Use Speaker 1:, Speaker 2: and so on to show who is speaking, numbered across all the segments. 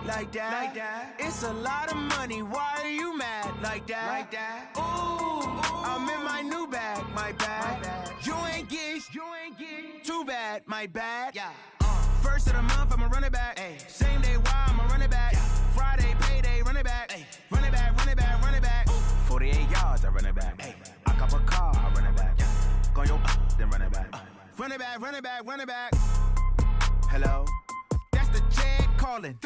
Speaker 1: like that. It's a lot of money, why are you mad like that? Ooh, I'm in my new bag, my bad. You ain't get too bad, my bad. Yeah. First of the month, I'ma run it back. Ay. Same day, why I'ma run it back. Friday, payday, run it back. Ay. Run it back, run it back, run it back. 48 yards, I run it back. Ay. I cop a car, I run it back. Go yo, then run it back. Run it back, run it back, run it back. Hello, that's the check calling.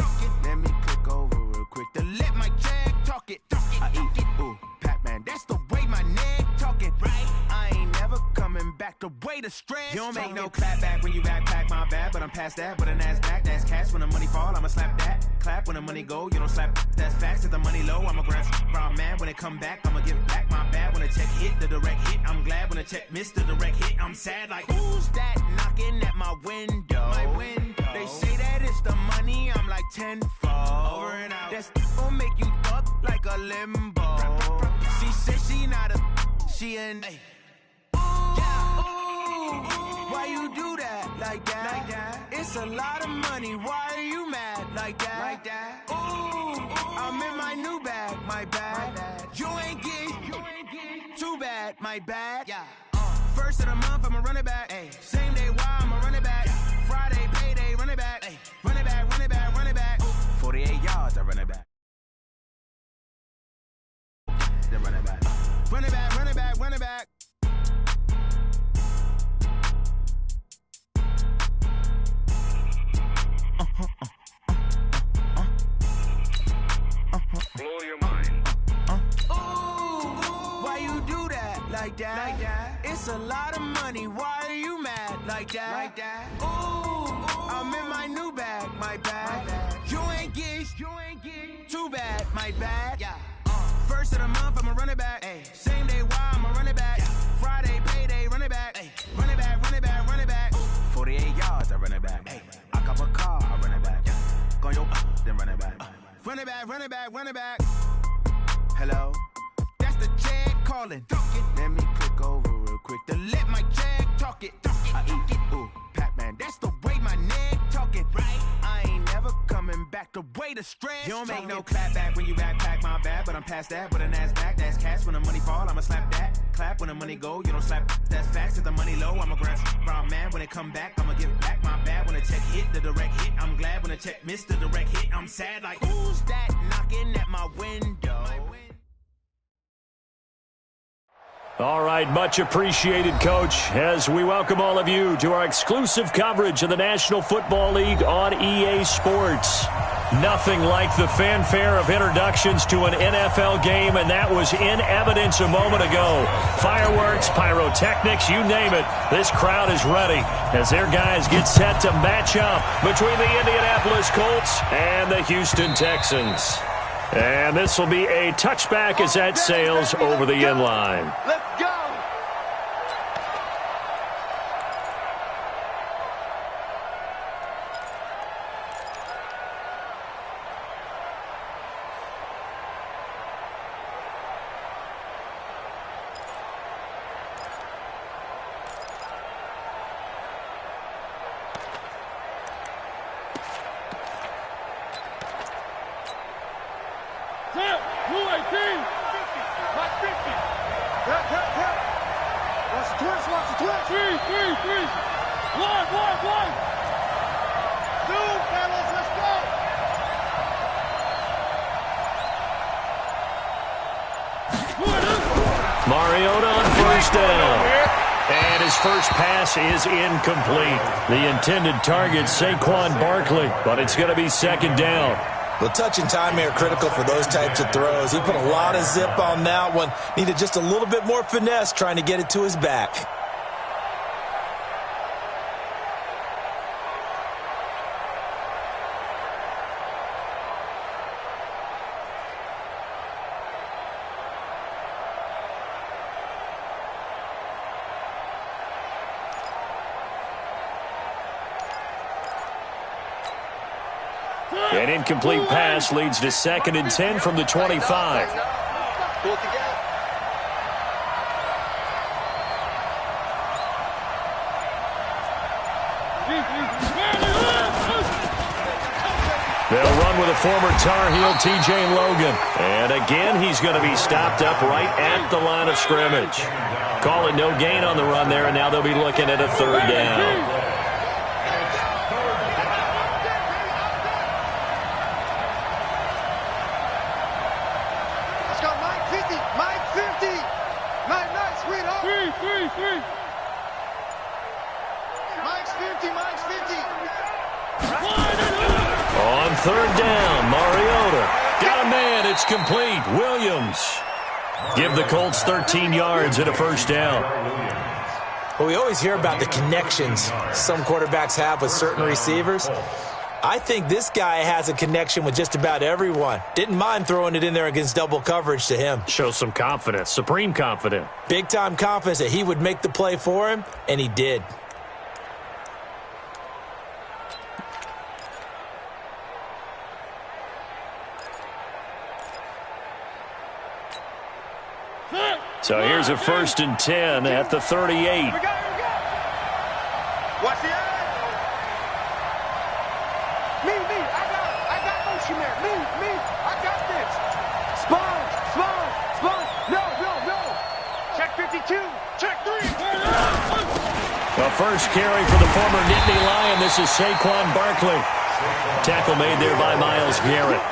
Speaker 1: Let me click over real quick to let my check talk it. I eat it, ooh, Pac-Man, that's the way my neck talking. Right, I ain't never coming back the way the stress. You don't make no clap back when you backpack, my bad, but I'm past that. With a NASDAQ, that's cash. When the money fall, I'ma slap that. Clap when the money go, you don't slap. That's facts. If the money low, I'ma grab raw man. When it come back, I'ma give back my bad. When the check hit, the direct hit, I'm glad. When the check missed the direct hit, I'm sad. Like who's that knocking at my window? My window. They say that it's the money, I'm like tenfold. Over and out. That's gon' make you up like a limbo. She said she not a, she an. Why you do that like that? It's a lot of money, why are you mad like that? Ooh, I'm in my new bag, my bad. You ain't get too bad, my bad. Yeah. First of the month, I'ma run it back. Ay. Same day, why I'ma run it back. Friday, payday, run it back. Ay. Run it back, run it back, run it back. 48 yards, I run it back. Then run it back. Run it back, run it back, run it back.
Speaker 2: Blow your mind.
Speaker 1: Ooh, why you do that like that? It's a lot of money, why are you mad like that? Ooh, I'm in my new bag, my bad. You ain't get too bad, my bad. Yeah. First of the month, I'ma run it back. Ay. Same day, why I'ma run it back. Friday, payday, run it back. Ay. Run it back, run it back, run it back. 48 yards, I run it back. Ay. I cop a car, I run it back. Go yo, then run it back. Run it back, run it back, run it back. Hello, that's the check calling. Let me click over real quick to let my check talk it. I eat it, ooh, Pac-Man, that's the way my neck talking. Right, I ain't never coming back the way the stress. You don't make no clap back when you backpack, my bad, but I'm past that. With a NASDAQ, that's cash. When the money fall, I'ma slap that. Clap when the money go, you don't slap. That's facts. If the money low, I'ma grab raw man. When it come back, I'ma give back my bad. When the check hit, the direct hit, I'm glad. When the check missed the direct hit, I'm sad. Like who's that knocking at my window?
Speaker 3: All right, much appreciated, Coach, as we welcome all of you to our exclusive coverage of the National Football League on EA Sports. Nothing like the fanfare of introductions to an NFL game, and that was in evidence a moment ago. Fireworks, pyrotechnics, you name it. This crowd is ready as their guys get set to match up between the Indianapolis Colts and the Houston Texans. And this will be a touchback as that sails over the end line.
Speaker 2: Let's go!
Speaker 3: Mariota on first down. And his first pass is incomplete. The intended target, Saquon Barkley, but it's going to be second down.
Speaker 4: Well, touch and time here critical for those types of throws. He put a lot of zip on that one. Needed just a little bit more finesse trying to get it to his back.
Speaker 3: An incomplete pass leads to 2nd and 10 from the 25. They'll run with a former Tar Heel, T.J. Logan. And again, he's going to be stopped up right at the line of scrimmage. Call it no gain on the run there, and now they'll be looking at a third down. On third down, Mariota. Got a man. It's complete. Williams. Give the Colts 13 yards and a first down.
Speaker 4: Well, we always hear about the connections some quarterbacks have with certain receivers. I think this guy has a connection with just about everyone. Didn't mind throwing it in there against double coverage to him.
Speaker 3: Shows some confidence, supreme confidence.
Speaker 4: Big-time confidence that he would make the play for him, and he did.
Speaker 3: So here's a 1st and 10 at the 38.
Speaker 2: Watch the eye. Me, I got motion there. Me, I got this. Spawn. No. Check 52, check 3.
Speaker 3: The first carry for the former Nittany Lion. This is Saquon Barkley. Tackle made there by Myles Garrett.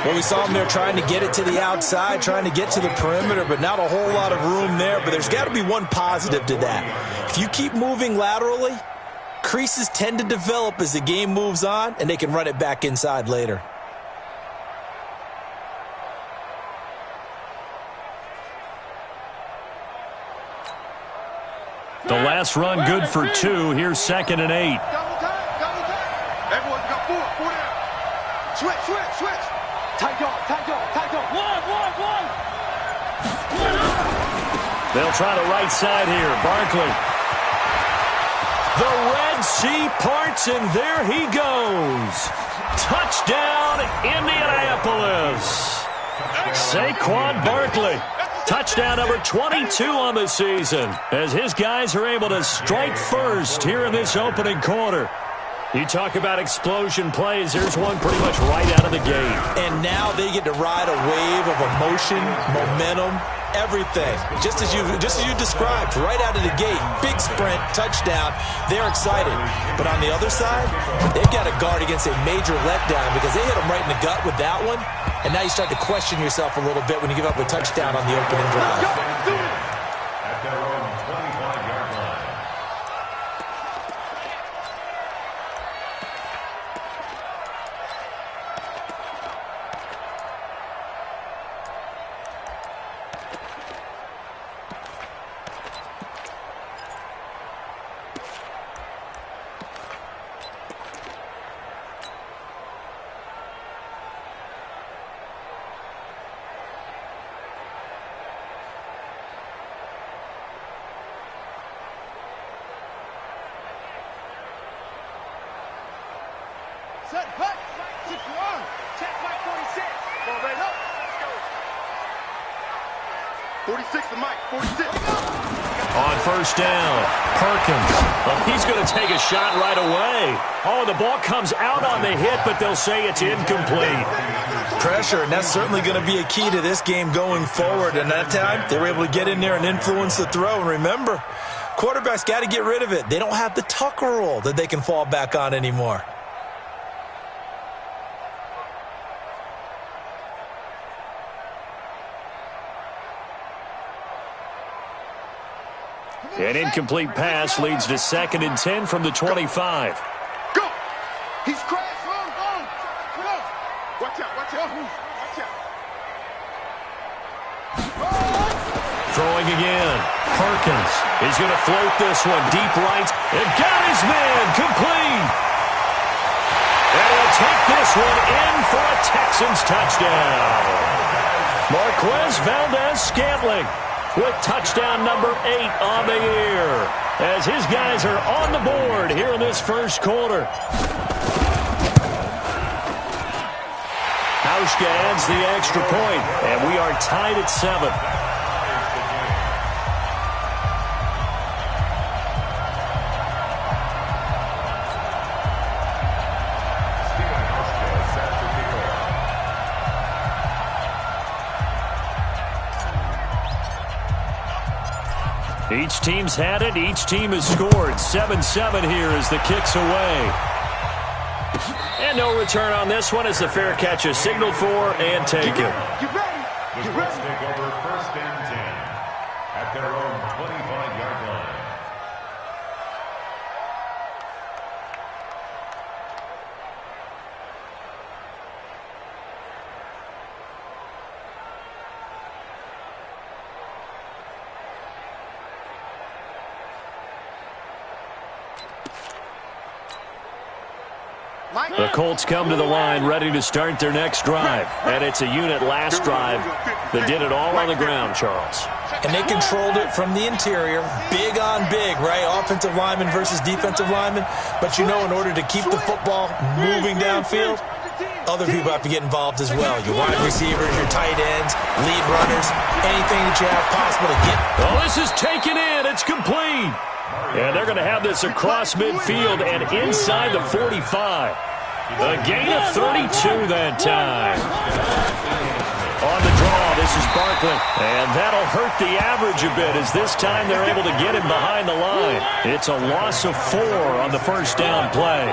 Speaker 4: Well, we saw him there trying to get it to the outside, trying to get to the perimeter, but not a whole lot of room there. But there's got to be one positive to that. If you keep moving laterally, creases tend to develop as the game moves on, and they can run it back inside later.
Speaker 3: The last run good for 2. Here's 2nd and 8.
Speaker 2: Double time. Everyone's got 4 down. Switch. Tight dog. One.
Speaker 3: They'll try the right side here. Barkley. The Red Sea parts, and there he goes. Touchdown, Indianapolis. Saquon Barkley. Touchdown number 22 on the season, as his guys are able to strike first here in this opening quarter. You talk about explosion plays. Here's one pretty much right out of the gate.
Speaker 4: And now they get to ride a wave of emotion, momentum, everything. Just as you described, right out of the gate. Big sprint, touchdown. They're excited. But on the other side, they've got to guard against a major letdown because they hit them right in the gut with that one. And now you start to question yourself a little bit when you give up a touchdown on the opening drive.
Speaker 2: Set, hut, 61. Check Mike 46. Come on, baby. Let's go. 46 to Mike, 46.
Speaker 3: On first down, Perkins. Well, he's going to take a shot right away. Oh, the ball comes out on the hit, but they'll say it's incomplete.
Speaker 4: Pressure, and that's certainly going to be a key to this game going forward. And that time, they were able to get in there and influence the throw. And remember, quarterbacks got to get rid of it. They don't have the Tucker rule that they can fall back on anymore.
Speaker 3: An incomplete pass leads to 2nd and 10 from the 25.
Speaker 2: Go! He's crashed. Go! Watch out.
Speaker 3: Throwing again. Perkins is going to float this one deep right. And got his man complete. And he'll take this one in for a Texans touchdown. Marquez Valdez-Scantling with touchdown number 8 on the year, as his guys are on the board here in this first quarter. Hauschka adds the extra point, and we are tied at 7. Each team's had it. Each team has scored. 7-7 here as the kick's away. And no return on this one as the fair catch is signaled for and taken.
Speaker 5: The Brits take over 1st and 10 at their own 25-yard line.
Speaker 3: The Colts come to the line ready to start their next drive. And it's a unit last drive that did it all on the ground, Charles.
Speaker 4: And they controlled it from the interior, big on big, right? Offensive lineman versus defensive lineman. But you know, in order to keep the football moving downfield, other people have to get involved as well. Your wide receivers, your tight ends, lead runners, anything that you have possible to get.
Speaker 3: Oh, this is taken in. It's complete. And they're going to have this across midfield and inside the 45. A gain of 32 that time. On the draw, this is Barkley. And that'll hurt the average a bit as this time they're able to get him behind the line. It's a loss of 4 on the first down play.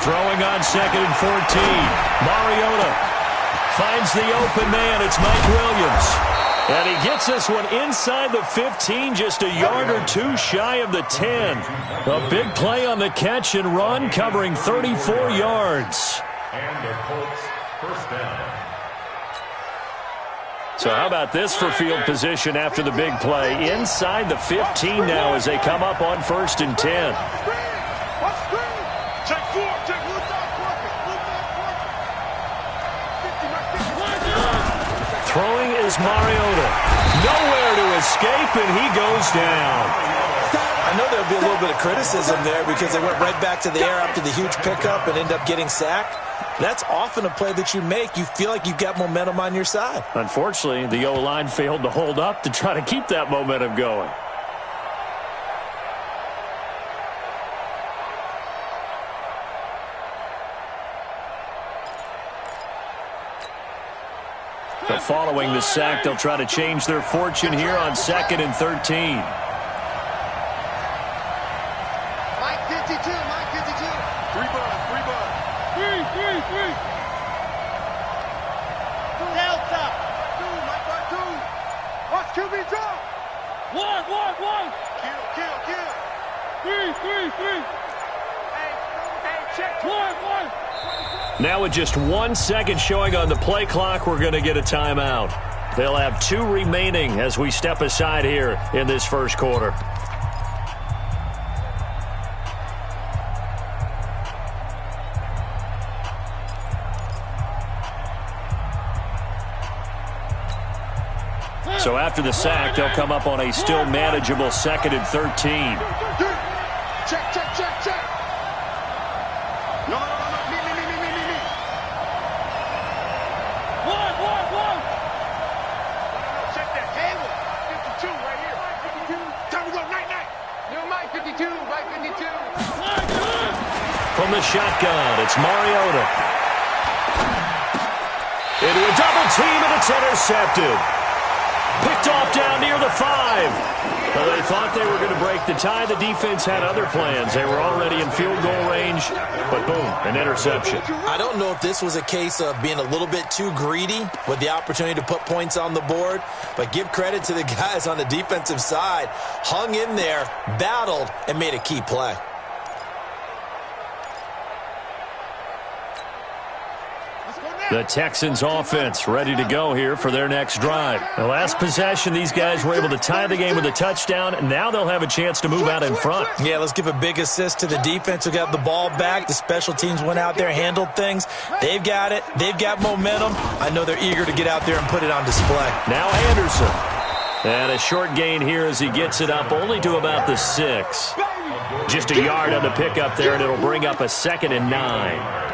Speaker 3: Throwing on 2nd and 14. Mariota finds the open man. It's Mike Williams. And he gets this one inside the 15, just a yard or two shy of the 10. A big play on the catch and run, covering 34 yards.
Speaker 5: And the Colts 1st down.
Speaker 3: So how about this for field position after the big play? Inside the 15 now as they come up on 1st and 10. Throwing is Mariota. Nowhere to escape, and he goes down.
Speaker 4: I know there'll be a little bit of criticism there because they went right back to the air after the huge pickup and end up getting sacked. That's often a play that you make. You feel like you've got momentum on your side.
Speaker 3: Unfortunately, the O-line failed to hold up to try to keep that momentum going. But following the sack, they'll try to change their fortune here on 2nd and 13.
Speaker 2: Mike 52, Mike 52. 3 bud. 3. Delta. 2, Mike bud 2. Watch QB drop. 1. Kill. 3. Hey, check. 1.
Speaker 3: Now with just 1 second showing on the play clock, we're going to get a timeout. They'll have 2 remaining as we step aside here in this first quarter. So after the sack, they'll come up on a still manageable 2nd and 13.
Speaker 2: Check. No. Me. 1. Check that. Hayward. 52 right here. 52. Time to go night. Yo, Mike 52.
Speaker 3: From the shotgun, it's Mariota. Into a double team, and it's intercepted. Picked off down near the 5. Well, they thought they were going to break the tie. The defense had other plans. They were already in field goal range, but boom, an interception.
Speaker 4: I don't know if this was a case of being a little bit too greedy with the opportunity to put points on the board, but give credit to the guys on the defensive side. Hung in there, battled, and made a key play.
Speaker 3: The Texans offense ready to go here for their next drive. The last possession, these guys were able to tie the game with a touchdown, and now they'll have a chance to move out in front.
Speaker 4: Yeah, let's give a big assist to the defense who got the ball back. The special teams went out there, handled things. They've got it. They've got momentum. I know they're eager to get out there and put it on display.
Speaker 3: Now Anderson. And a short gain here as he gets it up only to about the 6. Just a yard on the pickup there, and it'll bring up a 2nd and 9.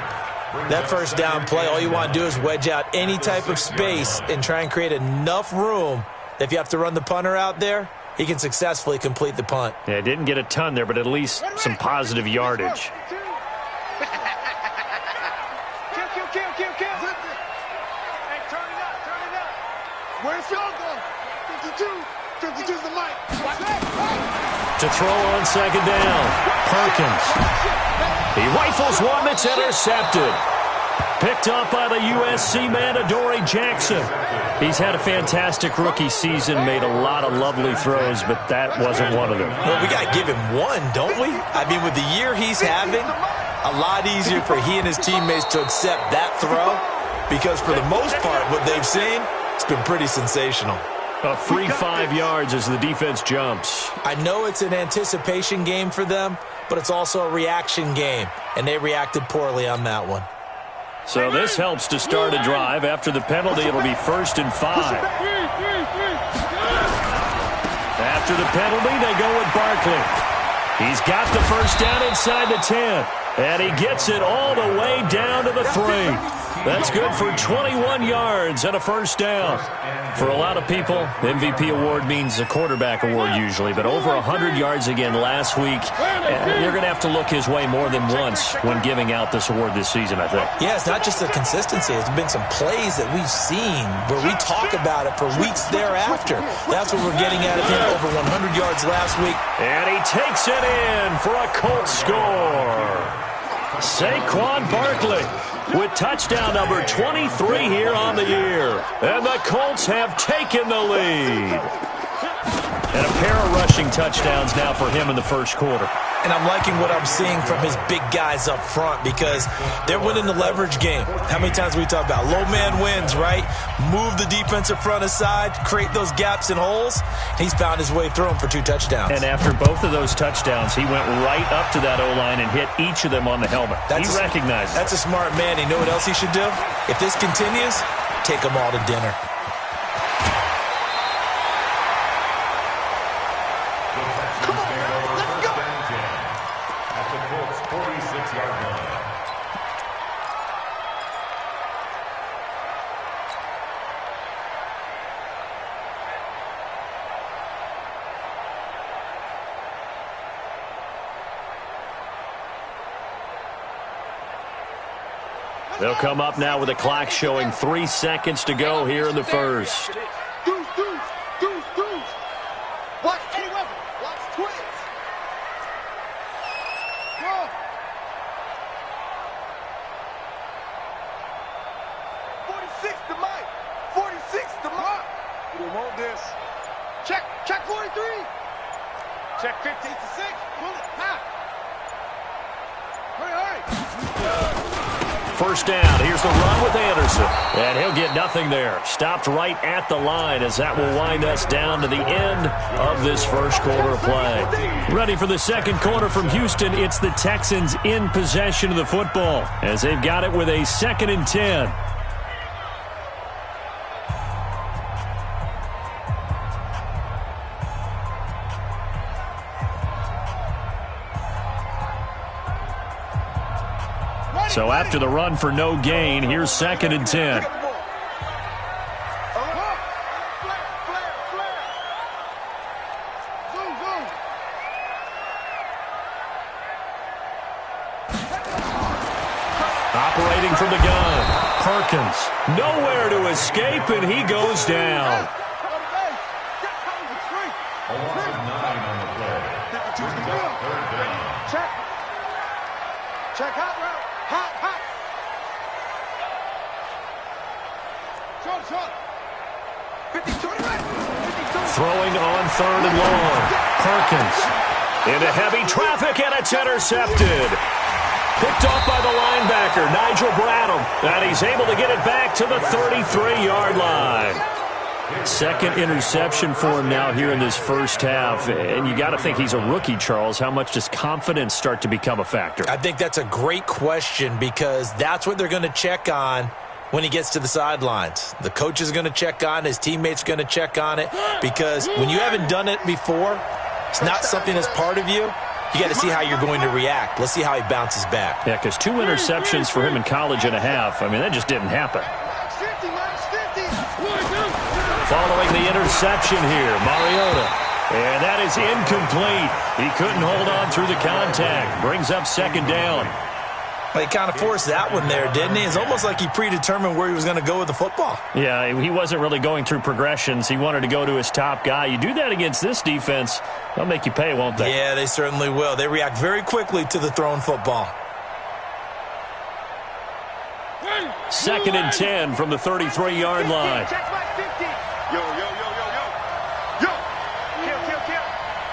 Speaker 4: That first down play, all you want to do is wedge out any type of space and try and create enough room. If you have to run the punter out there, he can successfully complete the punt.
Speaker 3: Yeah, didn't get a ton there, but at least some positive yardage.
Speaker 2: Where's Sean go? 52. 52's the mic.
Speaker 3: To throw on second down. Perkins. He rifles one that's intercepted. Picked up by the USC man, Adoree Jackson. He's had a fantastic rookie season, made a lot of lovely throws, but that wasn't one of them.
Speaker 4: Well, we got to give him one, don't we? I mean, with the year he's having, a lot easier for he and his teammates to accept that throw because for the most part, what they've seen, it's been pretty sensational.
Speaker 3: A free 5 yards as the defense jumps.
Speaker 4: I know it's an anticipation game for them, but it's also a reaction game, and they reacted poorly on that one.
Speaker 3: So this helps to start a drive. After the penalty, it'll be 1st and 5. After the penalty, they go with Barkley. He's got the first down inside the 10, and he gets it all the way down to the 3. That's good for 21 yards and a first down. For a lot of people, MVP award means a quarterback award usually, but over 100 yards again last week. You're going to have to look his way more than once when giving out this award this season, I think.
Speaker 4: Yeah, it's not just the consistency. It's been some plays that we've seen where we talk about it for weeks thereafter. That's what we're getting out of him, over 100 yards last week.
Speaker 3: And he takes it in for a Colts score. Saquon Barkley with touchdown number 23 here on the year. And the Colts have taken the lead. And a pair of rushing touchdowns now for him in the first quarter.
Speaker 4: And I'm liking what I'm seeing from his big guys up front because they're winning the leverage game. How many times we talk about low man wins, right? Move the defensive front aside, create those gaps and holes. He's found his way through them for 2 touchdowns.
Speaker 3: And after both of those touchdowns, he went right up to that O-line and hit each of them on the helmet. He recognizes it.
Speaker 4: That's a smart man. You know what else he should do? If this continues, take them all to dinner.
Speaker 3: They'll come up now with a clock showing 3 seconds to go here in the first.
Speaker 2: Deuce. Watch any weapon. Watch twins. Go. 46 to Mike. 46 to Mike. We want this. Check 43. Check 15 to 6. Pull it. Half. Hurry.
Speaker 3: First down. Here's the run with Anderson. And he'll get nothing there. Stopped right at the line as that will wind us down to the end of this first quarter of play. Ready for the second quarter from Houston. It's the Texans in possession of the football as they've got it with a 2nd and 10. So after the run for no gain, here's 2nd and 10. Operating from the gun, Perkins. Nowhere to escape, and he goes down.
Speaker 2: Check hot route. Hot. Short. 52.
Speaker 3: Throwing on 3rd and long. Perkins into heavy traffic, and it's intercepted. Picked off by the linebacker, Nigel Bradham. And he's able to get it back to the 33-yard line. 2nd interception for him now here in this first half. And you got to think he's a rookie, Charles. How much does confidence start to become a factor?
Speaker 4: I think that's a great question because that's what they're going to check on when he gets to the sidelines. The coach is going to check on it. His teammates are going to check on it because when you haven't done it before, it's not something that's part of you. You got to see how you're going to react. Let's see how he bounces back.
Speaker 3: Yeah, because 2 interceptions for him in college and a half. I mean, that just didn't happen. Following the interception here, Mariota. And that is incomplete. He couldn't hold on through the contact. Brings up 2nd down.
Speaker 4: Well, he kind of forced that one there, didn't he? It's almost like he predetermined where he was going to go with the football.
Speaker 3: Yeah, he wasn't really going through progressions. He wanted to go to his top guy. You do that against this defense, they'll make you pay, won't they?
Speaker 4: Yeah, they certainly will. They react very quickly to the thrown football.
Speaker 3: 2nd and 10 from the 33-yard line.
Speaker 2: Check my 50. Yo. Kill.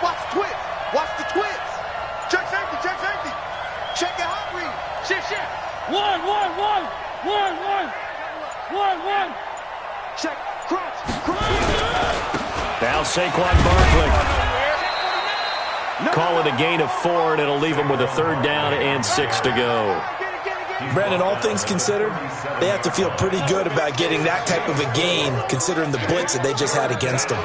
Speaker 2: Watch the twist. Watch the twist. Check safety. Check your hot read. Shit. One. Check. Crunch.
Speaker 3: Now Saquon Barkley. Call it a gain of 4, and it'll leave him with a 3rd down and 6 to go.
Speaker 4: Brandon, all things considered, they have to feel pretty good about getting that type of a gain, considering the blitz that they just had against them.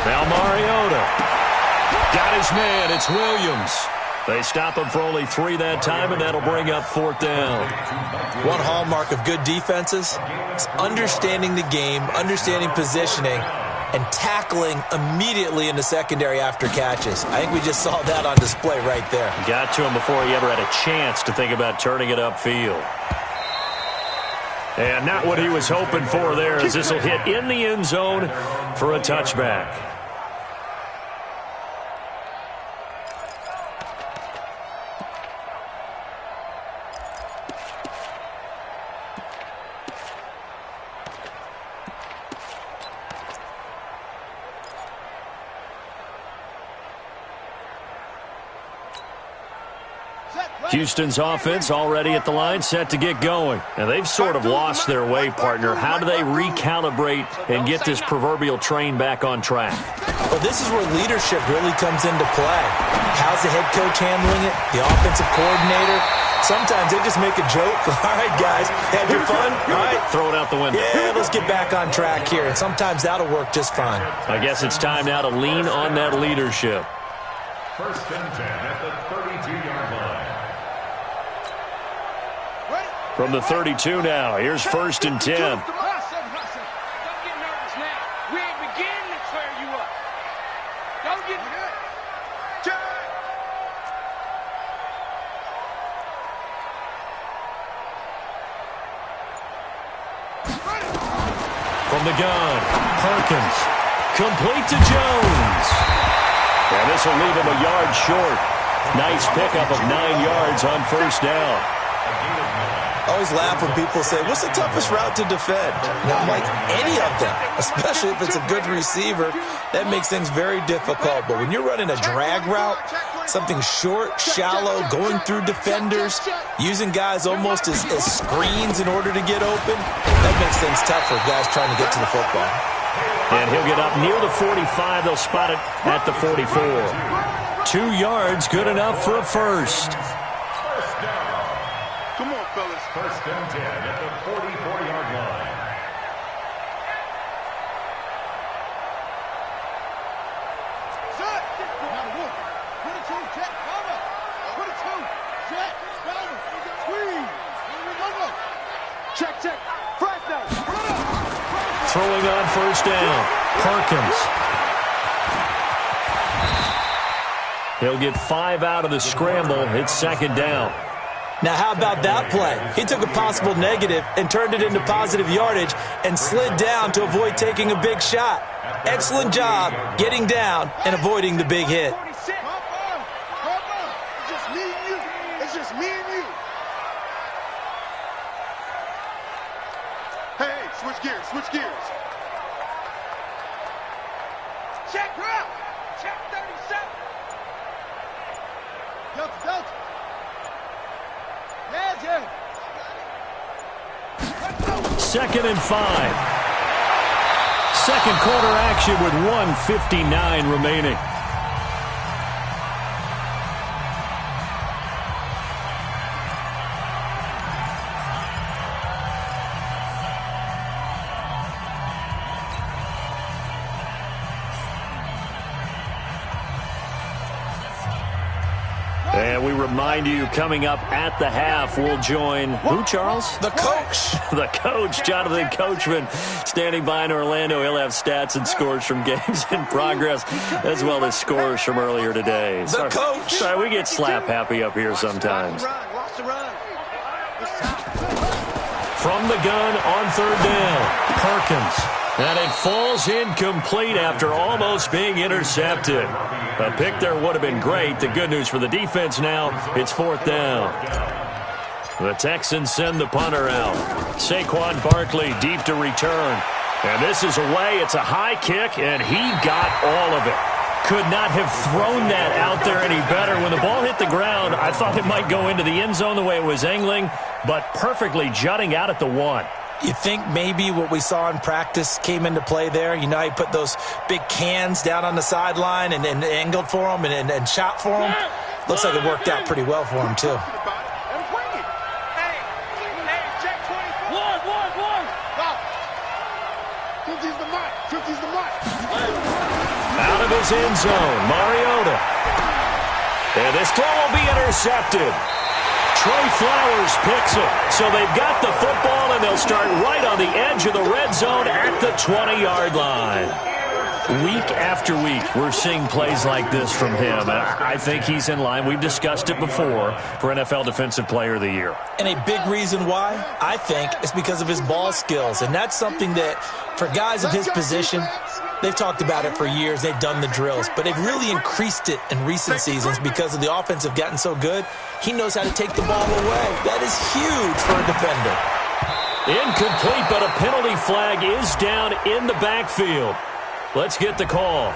Speaker 3: Now Mariota. Got his man. It's Williams. They stop him for only 3 that time, and that'll bring up 4th down.
Speaker 4: One hallmark of good defenses is understanding the game, understanding positioning, and tackling immediately in the secondary after catches. I think we just saw that on display right there.
Speaker 3: Got to him before he ever had a chance to think about turning it upfield. And not what he was hoping for there, as this will hit in the end zone for a touchback. Houston's offense already at the line, set to get going. And they've sort of lost their way, partner. How do they recalibrate and get this proverbial train back on track?
Speaker 4: Well, this is where leadership really comes into play. How's the head coach handling it? The offensive coordinator? Sometimes they just make a joke. All right, guys, had your fun? All right.
Speaker 3: Throw it out the window.
Speaker 4: Yeah, let's get back on track here. And sometimes that'll work just fine.
Speaker 3: I guess it's time now to lean on that leadership.
Speaker 5: 1st and 10 at the 32-yard line.
Speaker 3: From the 32 now, here's 1st and 10.
Speaker 2: Don't get nervous now. We ain't beginning to clear you up. Don't get
Speaker 3: From the gun, Perkins. Complete to Jones. And this will leave him a yard short. Nice pickup of 9 yards on 1st down.
Speaker 4: I always laugh when people say, what's the toughest route to defend? And I'm like, any of them, especially if it's a good receiver. That makes things very difficult. But when you're running a drag route, something short, shallow, going through defenders, using guys almost as screens in order to get open, that makes things tough for guys trying to get to the football.
Speaker 3: And he'll get up near the 45. They'll spot it at the 44. 2 yards, good enough for a first.
Speaker 2: Come on, fellas.
Speaker 5: 1st and 10 at the 44-yard line.
Speaker 2: Set. Now look. 22, check, cover. 22, check, cover. Squeeze. Check. Fresh down.
Speaker 3: Throwing on 1st down, Perkins. He'll get 5 out of the scramble. It's 2nd down.
Speaker 4: Now, how about that play? He took a possible negative and turned it into positive yardage and slid down to avoid taking a big shot. Excellent job getting down and avoiding the big hit.
Speaker 2: It's just me and you. It's just me and you. Hey, switch gears. Check route. Check 37. Delta.
Speaker 3: 2nd and 5. Second quarter action with 1:59 remaining. And And we remind you, coming up at the half, we'll join who, Charles?
Speaker 4: The coach.
Speaker 3: The coach, Jonathan Coachman, standing by in Orlando. He'll have stats and scores from games in progress, as well as scores from earlier today.
Speaker 4: The coach.
Speaker 3: Sorry, we get slap happy up here sometimes. From the gun on third down, Perkins. And it falls incomplete after almost being intercepted. A pick there would have been great. The good news for the defense now, it's fourth down. The Texans send the punter out. Saquon Barkley deep to return. And this is away. It's a high kick, and he got all of it. Could not have thrown that out there any better. When the ball hit the ground, I thought it might go into the end zone the way it was angling, but perfectly jutting out at the 1.
Speaker 4: You think maybe what we saw in practice came into play there? You know, he put those big cans down on the sideline and angled for them and shot for them. Looks like it worked out pretty well for him, too.
Speaker 3: Out of his end zone, Mariota. And this throw will be intercepted. Trey Flowers picks it. So they've got the football, and they'll start right on the edge of the red zone at the 20-yard line. Week after week, we're seeing plays like this from him. And I think he's in line. We've discussed it before for NFL Defensive Player of the Year.
Speaker 4: And a big reason why, I think, is because of his ball skills. And that's something that, for guys of his position, they've talked about it for years. They've done the drills. But they've really increased it in recent seasons because of the offense have gotten so good. He knows how to take the ball away. That is huge for a defender.
Speaker 3: Incomplete, but a penalty flag is down in the backfield. Let's get the call.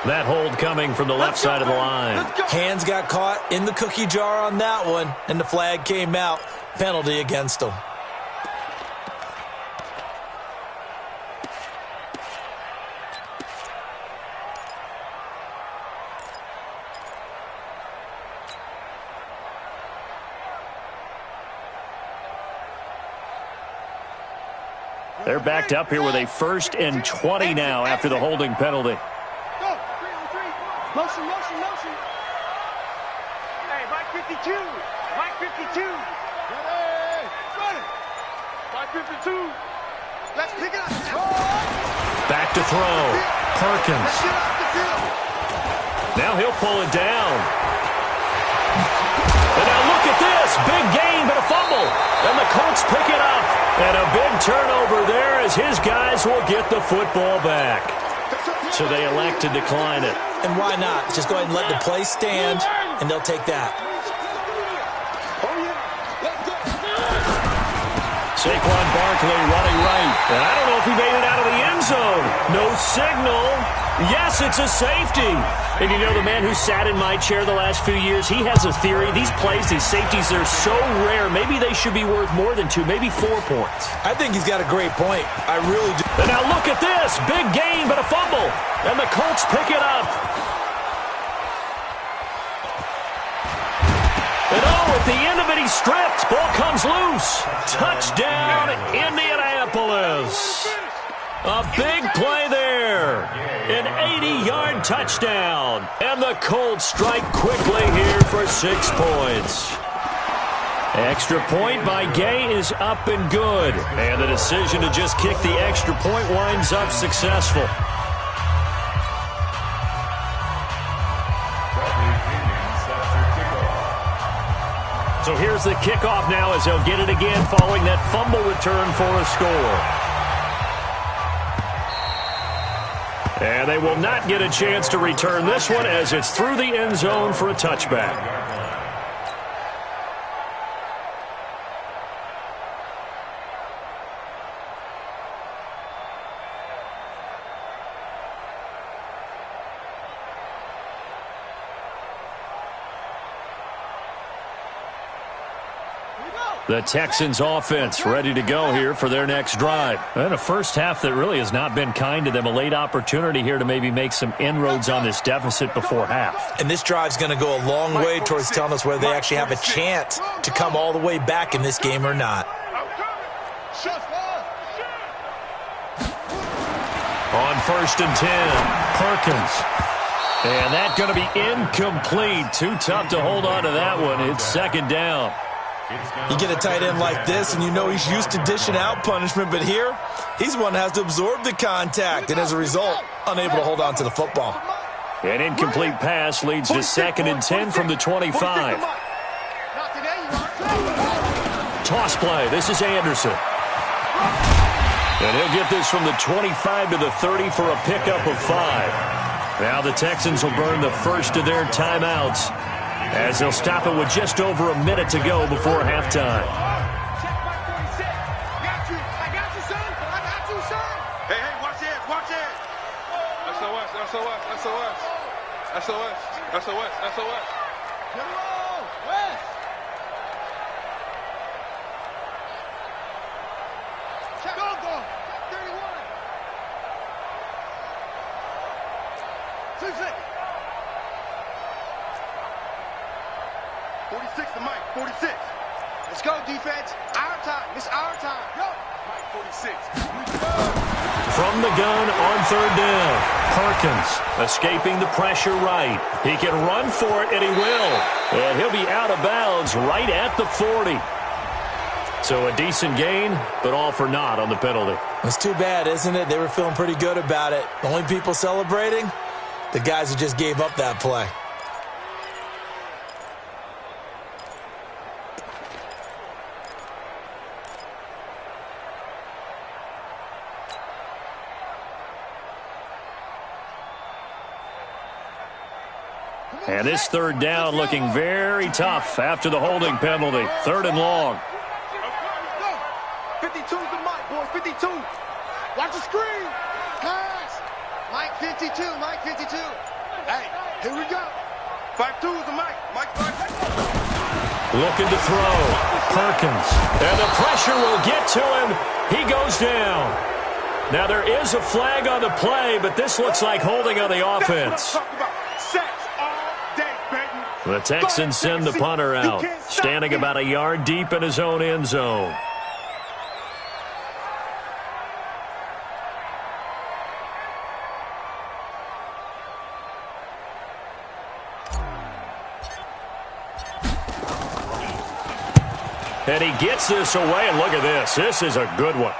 Speaker 3: That hold coming from the left side of the line.
Speaker 4: Hands got caught in the cookie jar on that one, and the flag came out. Penalty against him.
Speaker 3: They're backed up here with a 1st and 20 now after the holding penalty.
Speaker 2: Motion. Hey, Mike 52. Mike 52. Run it. Mike 52. Let's pick it up.
Speaker 3: Back to throw. Perkins. Now he'll pull it down. And now look at this. Big gain, but a fumble. And the Colts pick it up. And a big turnover there as his guys will get the football back. So they elect to decline it.
Speaker 4: And why not? Just go ahead and let the play stand, and they'll take that.
Speaker 3: Saquon Barkley running right. And I don't know if he made it out of the end zone. No signal. Yes, it's a safety. And you know, the man who sat in my chair the last few years, he has a theory. These plays, these safeties, they're so rare. Maybe they should be worth more than 2, maybe 4 points.
Speaker 4: I think he's got a great point. I really do.
Speaker 3: And now look at this. Big gain, but a fumble. And the Colts pick it up. And at the end of it, he's stripped. Ball comes loose. Touchdown, Indianapolis. A big play there. An 80-yard touchdown. And the Colts strike quickly here for 6 points. Extra point by Gay is up and good. And the decision to just kick the extra point winds up successful. So here's the kickoff now as they'll get it again following that fumble return for a score. And they will not get a chance to return this one as it's through the end zone for a touchback. The Texans offense ready to go here for their next drive. And a first half that really has not been kind to them. A late opportunity here to maybe make some inroads on this deficit before half.
Speaker 4: And this drive's going to go a long way towards telling us whether they actually have a chance to come all the way back in this game or not.
Speaker 3: On 1st and 10, Perkins. And that's going to be incomplete. Too tough to hold on to that one. It's second down.
Speaker 4: You get a tight end like this, and you know he's used to dishing out punishment, but here, he's the one that has to absorb the contact, and as a result, unable to hold on to the football.
Speaker 3: An incomplete pass leads to 2nd and 10 from the 25. Toss play. This is Anderson. And he'll get this from the 25 to the 30 for a pickup of 5. Now the Texans will burn the first of their timeouts as they'll stop it with just over a minute to go before halftime.
Speaker 2: Hey, watch it. SOS. Get low, West. Check go. 31. 2 seconds. 46 to Mike. 46. Let's go, defense. Our time. It's our time. Go. Mike, 46.
Speaker 3: From the gun on 3rd down, Perkins escaping the pressure right. He can run for it, and he will. And he'll be out of bounds right at the 40. So a decent gain, but all for naught on the penalty.
Speaker 4: It's too bad, isn't it? They were feeling pretty good about it. The only people celebrating, the guys who just gave up that play.
Speaker 3: And this 3rd down looking very tough after the holding penalty. 3rd and long.
Speaker 2: 52's the Mike, boys. 52. Watch the screen. Pass. Mike 52. Hey, here we go. 5-2 is the Mike. Mike 5.
Speaker 3: Looking to throw. Perkins. And the pressure will get to him. He goes down. Now there is a flag on the play, but this looks like holding on the offense. The Texans send the punter out, standing about a yard deep in his own end zone. And he gets this away, and look at this. This is a good one.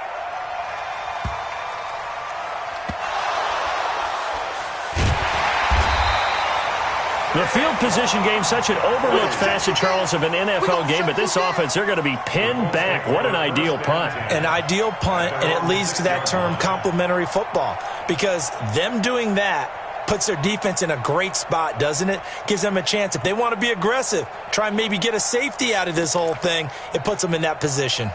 Speaker 3: The field position game, such an overlooked facet, Charles, of an NFL game, but this offense, they're going to be pinned back. What an ideal punt.
Speaker 4: An ideal punt, and it leads to that term complementary football, because them doing that puts their defense in a great spot, doesn't it? Gives them a chance. If they want to be aggressive, try and maybe get a safety out of this whole thing, it puts them in that position.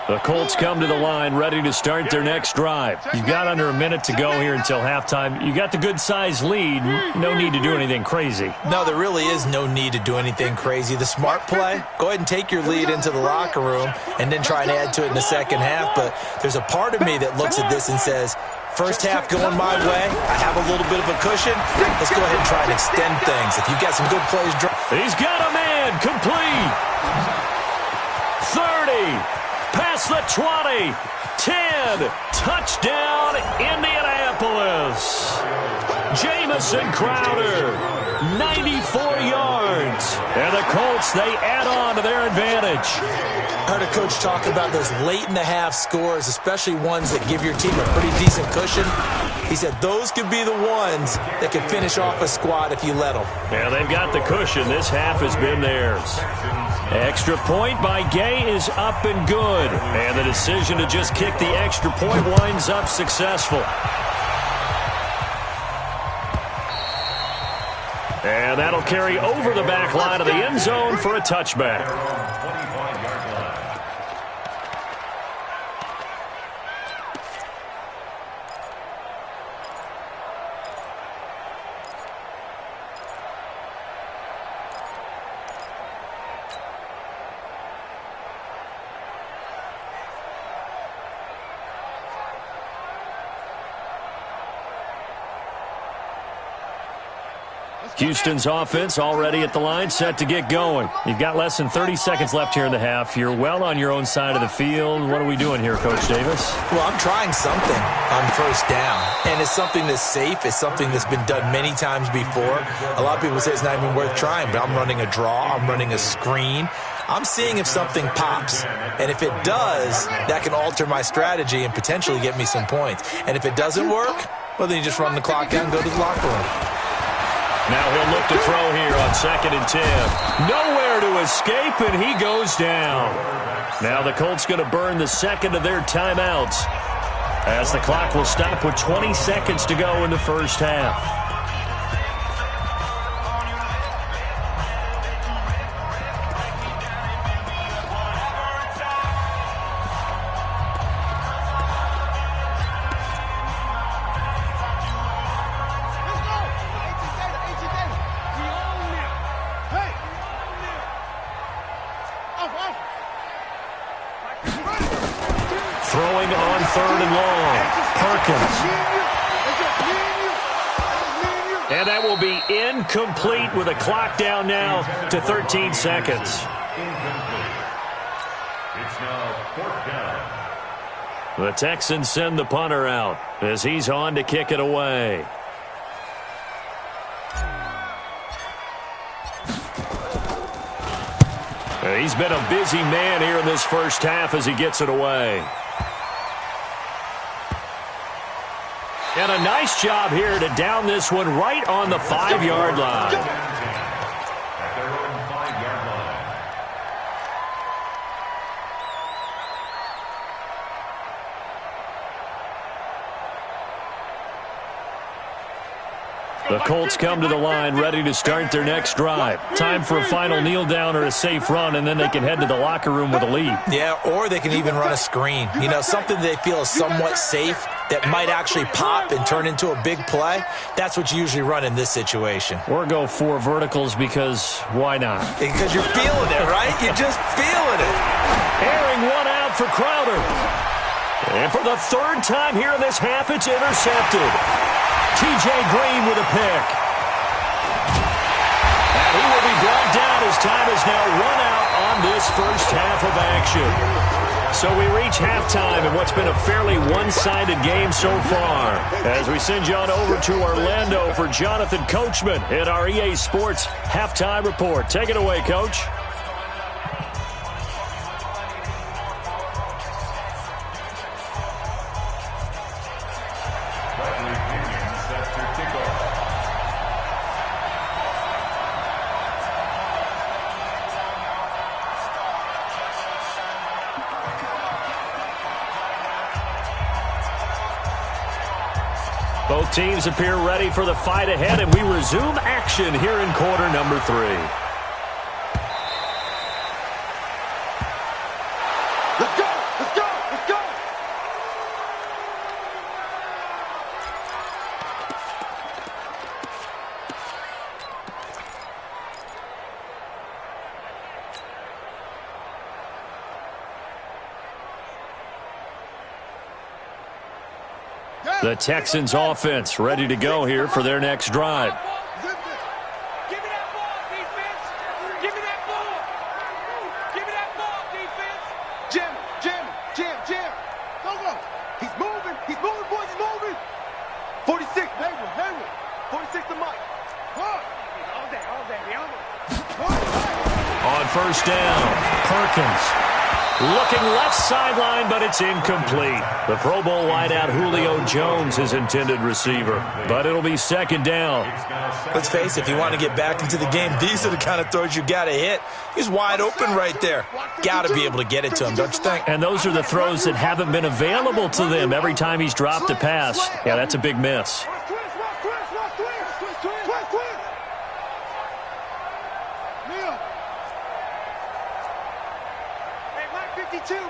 Speaker 3: The Colts come to the line ready to start their next drive. You've got under a minute to go here until halftime. You got the good-sized lead. No need to do anything crazy.
Speaker 4: No, there really is no need to do anything crazy. The smart play, go ahead and take your lead into the locker room and then try and add to it in the second half. But there's a part of me that looks at this and says, first half going my way, I have a little bit of a cushion. Let's go ahead and try and extend things. If you've got some good plays.
Speaker 3: He's got a man, complete. 30. Past the 20, 10, touchdown, Indianapolis. Jamison Crowder, 94 yards. And the Colts, they add on to their advantage.
Speaker 4: I heard a coach talk about those late-in-the-half scores, especially ones that give your team a pretty decent cushion. He said those could be the ones that can finish off a squad if you let them.
Speaker 3: Yeah, they've got the cushion. This half has been theirs. Extra point by Gay is up and good. And the decision to just kick the extra point winds up successful. And that'll carry over the back line of the end zone for a touchback. Houston's offense already at the line, set to get going. You've got less than 30 seconds left here in the half. You're well on your own side of the field. What are we doing here, Coach Davis?
Speaker 4: Well, I'm trying something on first down, and it's something that's safe. It's something that's been done many times before. A lot of people say it's not even worth trying, but I'm running a draw. I'm running a screen. I'm seeing if something pops, and if it does, that can alter my strategy and potentially get me some points. And if it doesn't work, well, then you just run the clock down and go to the locker room.
Speaker 3: Now he'll look to throw here on 2nd and 10. Nowhere to escape, and he goes down. Now the Colts going to burn the second of their timeouts as the clock will stop with 20 seconds to go in the first half. Throwing on 3rd and long. Perkins. And that will be incomplete with a clock down now to 13 seconds.
Speaker 5: Incomplete. It's now 4th down.
Speaker 3: The Texans send the punter out as he's on to kick it away. He's been a busy man here in this first half as he gets it away. And a nice job here to down this one right on the 5-yard line.
Speaker 5: At their own 5-yard line.
Speaker 3: The Colts come to the line ready to start their next drive. Time for a final kneel down or a safe run, and then they can head to the locker room with a lead.
Speaker 4: Yeah, or they can even run a screen. You know, something they feel is somewhat safe that might actually pop and turn into a big play. That's what you usually run in this situation.
Speaker 3: Or go 4 verticals because why not?
Speaker 4: Because you're feeling it, right? You're just feeling it.
Speaker 3: Airing one out for Crowder. And for the 3rd time here in this half, it's intercepted. T.J. Green with a pick. And he will be brought down as time is now run out on this first half of action. So we reach halftime in what's been a fairly one-sided game so far. As we send you on over to Orlando for Jonathan Coachman in our EA Sports Halftime Report. Take it away, Coach. Both teams appear ready for the fight ahead, and we resume action here in quarter number 3.
Speaker 2: Let's go! Let's go! Let's go!
Speaker 3: The Texans offense ready to go here for their next drive.
Speaker 2: Give me that ball, defense! Give me that ball! Give me that ball, defense! Jim! Go! He's moving, boys, he's moving! 46, Hayward! 46 to Mike. All day,
Speaker 3: On first down, Perkins. Looking left sideline, but it's incomplete. The Pro Bowl wideout Julio Jones is intended receiver, but it'll be 2nd down.
Speaker 4: Let's face it, if you want to get back into the game, these are the kind of throws you got to hit. He's wide open right there. Got to be able to get it to him, don't you think?
Speaker 3: And those are the throws that haven't been available to them every time he's dropped a pass. Yeah, that's a big miss.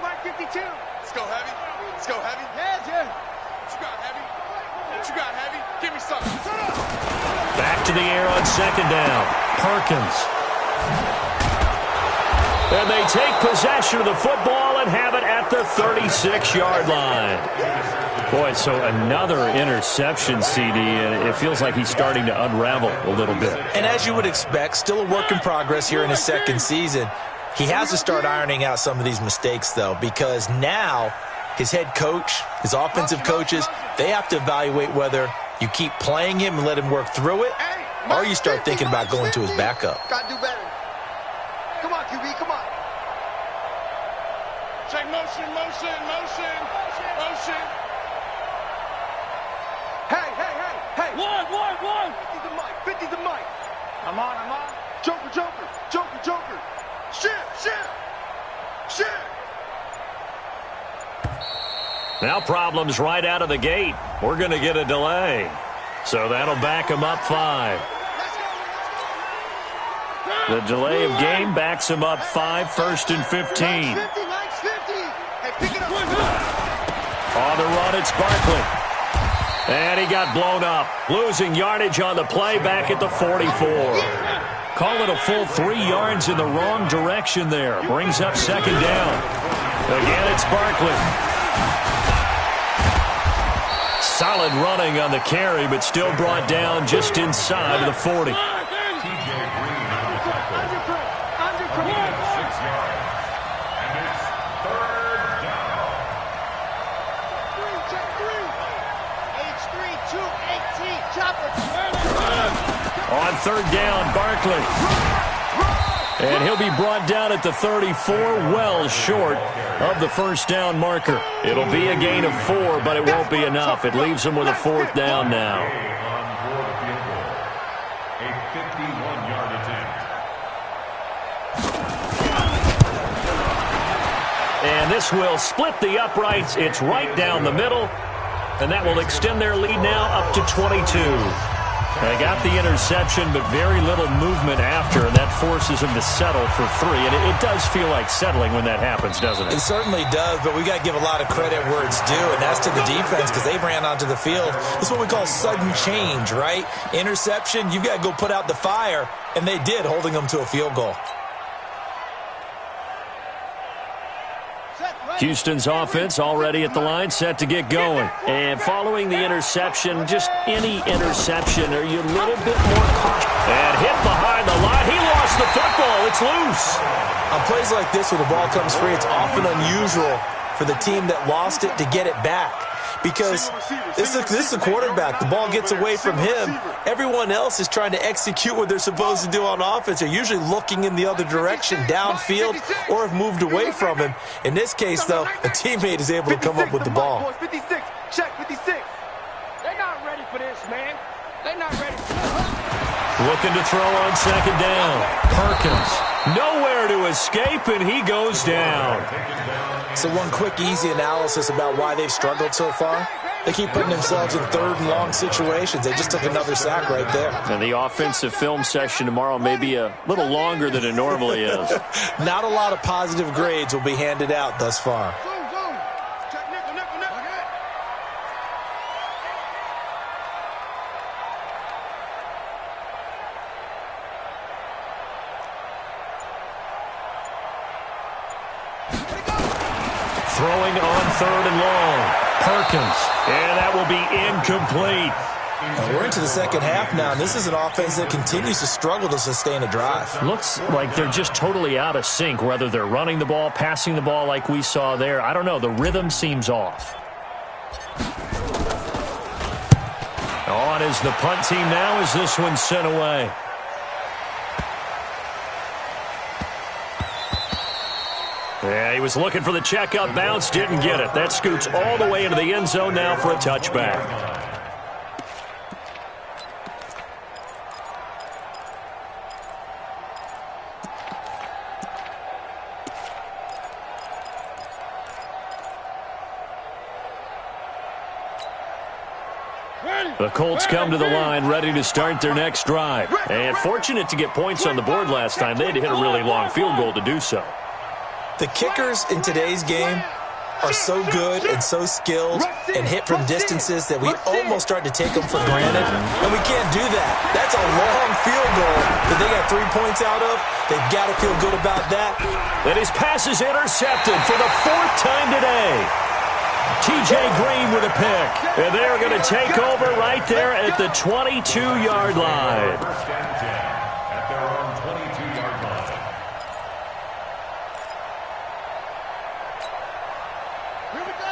Speaker 2: Mike 52. Let's go, Heavy. Yeah, Jim. What you got, Heavy? Give me something.
Speaker 3: Back to the air on 2nd down. Perkins. And they take possession of the football and have it at the 36-yard line. Boy, so another interception, CD, and it feels like he's starting to unravel a little bit.
Speaker 4: And as you would expect, still a work in progress here in his second season. He has to start ironing out some of these mistakes, though, because now his head coach, his offensive coaches, they have to evaluate whether you keep playing him and let him work through it, or you start thinking about going to his backup.
Speaker 2: Got to do better. Come on, QB, come on. Check motion, motion, motion, motion. Hey. One. 50's the mic, 50's the mic. I'm on. Joker. Shit.
Speaker 3: Now problems right out of the gate. We're going to get a delay. So that'll back him up 5. The delay of game backs him up 5, 1st and 15.
Speaker 2: Hey, pick it up.
Speaker 3: On the run, it's Barkley. And he got blown up. Losing yardage on the play back at the 44. Call it a full 3 yards in the wrong direction there. Brings up 2nd down. Again, it's Barkley. Solid running on the carry, but still brought down just inside of the 40. On 3rd down, Barkley. And he'll be brought down at the 34, well short of the 1st down marker. It'll be a gain of 4, but it won't be enough. It leaves him with a 4th down now.
Speaker 5: A 51-yard attempt.
Speaker 3: And this will split the uprights. It's right down the middle. And that will extend their lead now up to 22. They got the interception, but very little movement after, and that forces him to settle for 3. And it does feel like settling when that happens, doesn't it?
Speaker 4: It certainly does, but we got to give a lot of credit where it's due, and that's to the defense because they ran onto the field. This is what we call sudden change, right? Interception, you've got to go put out the fire, and they did, holding them to a field goal.
Speaker 3: Houston's offense already at the line, set to get going. And following the interception, just any interception, are you a little bit more cautious? And hit behind the line. He lost the football. It's loose.
Speaker 4: On plays like this, when the ball comes free, it's often unusual for the team that lost it to get it back. Because this is a quarterback. The ball gets away from him. Everyone else is trying to execute what they're supposed to do on offense. They're usually looking in the other direction, downfield, or have moved away from him. In this case, though, a teammate is able to come up with the ball.
Speaker 2: 56. Check 56. They're not ready for this, man. They're not ready.
Speaker 3: Looking to throw on 2nd down. Perkins. Nowhere to escape, and he goes down.
Speaker 4: So one quick, easy analysis about why they've struggled so far. They keep putting themselves in 3rd and long situations. They just took another sack right there.
Speaker 3: And the offensive film session tomorrow may be a little longer than it normally is.
Speaker 4: Not a lot of positive grades will be handed out thus far.
Speaker 3: Throwing on 3rd and long. Perkins. And that will be incomplete.
Speaker 4: We're into the second half now, and this is an offense that continues to struggle to sustain a drive.
Speaker 3: Looks like they're just totally out of sync, whether they're running the ball, passing the ball like we saw there. I don't know. The rhythm seems off. On is the punt team now as this one's sent away. Yeah, he was looking for the checkup bounce, didn't get it. That scoots all the way into the end zone now for a touchback. The Colts come to the line ready to start their next drive. And fortunate to get points on the board last time. They had to hit a really long field goal to do so.
Speaker 4: The kickers in today's game, are so good and so skilled and hit from distances that we almost start to take them for granted, and we can't do that. That's a long field goal that they got 3 points out of. They've got to feel good about that.
Speaker 3: And his pass is intercepted for the 4th time today. T.J. Green with a pick. And they're going to take over right there at the 22-yard line.
Speaker 5: First and 10 at their own 22-yard line.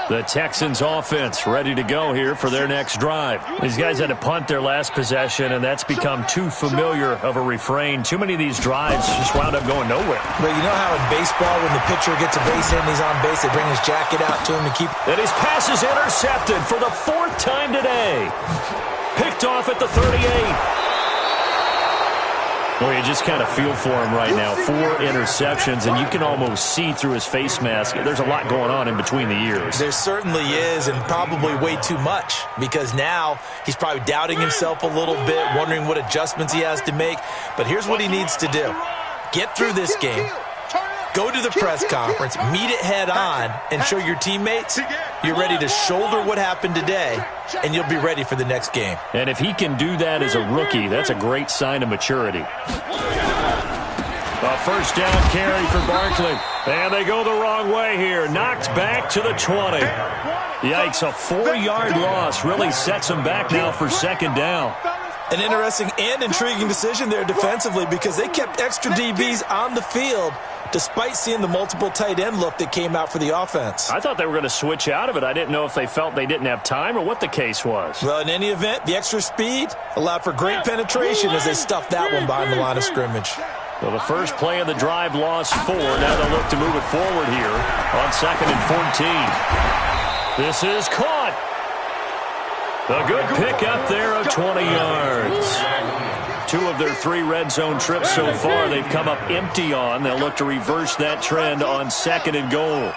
Speaker 3: The Texans offense ready to go here for their next drive. These guys had to punt their last possession, and that's become too familiar of a refrain. Too many of these drives just wound up going nowhere.
Speaker 4: But you know how in baseball, when the pitcher gets a base hit and he's on base, they bring his jacket out to him to keep...
Speaker 3: And his pass is intercepted for the 4th time today. Picked off at the 38. Well, you just kind of feel for him right now. 4 interceptions, and you can almost see through his face mask. There's a lot going on in between the ears.
Speaker 4: There certainly is, and probably way too much, because now he's probably doubting himself a little bit, wondering what adjustments he has to make. But here's what he needs to do. Get through this game, go to the press conference, meet it head on, and show your teammates you're ready to shoulder what happened today, and you'll be ready for the next game.
Speaker 3: And if he can do that as a rookie, that's a great sign of maturity. A first down carry for Barkley. And they go the wrong way here. Knocked back to the 20. Yikes, a 4-yard loss really sets him back now for 2nd down.
Speaker 4: An interesting and intriguing decision there defensively, because they kept extra DBs on the field despite seeing the multiple tight end look that came out for the offense.
Speaker 3: I thought they were going to switch out of it. I didn't know if they felt they didn't have time or what the case was.
Speaker 4: Well, in any event, the extra speed allowed for great penetration as they stuffed that one behind the line of scrimmage.
Speaker 3: Well, the first play of the drive lost 4. Now they'll look to move it forward here on 2nd and 14. This is caught. A good pick up there of 20 yards. 2 of their 3 red zone trips so far they've come up empty on. They'll look to reverse that trend on 2nd and goal.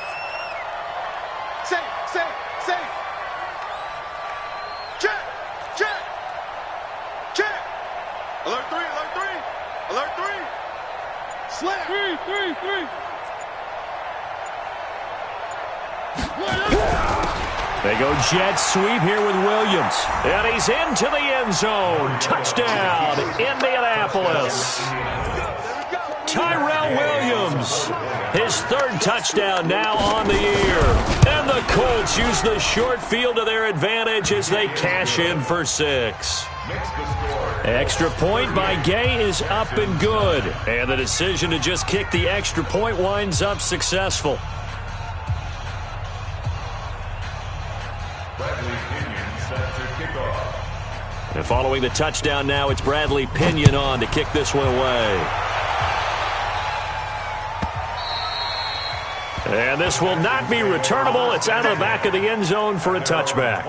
Speaker 2: Safe. Check. Alert 3. Slam. 3.
Speaker 3: They go jet sweep here with Williams. And he's into the end zone. Touchdown, Indianapolis. Tyrell Williams, his 3rd touchdown now on the year. And the Colts use the short field to their advantage as they cash in for 6. Extra point by Gay is up and good. And the decision to just kick the extra point winds up successful. And following the touchdown now, it's Bradley Pinion on to kick this one away. And this will not be returnable. It's out of the back of the end zone for a touchback.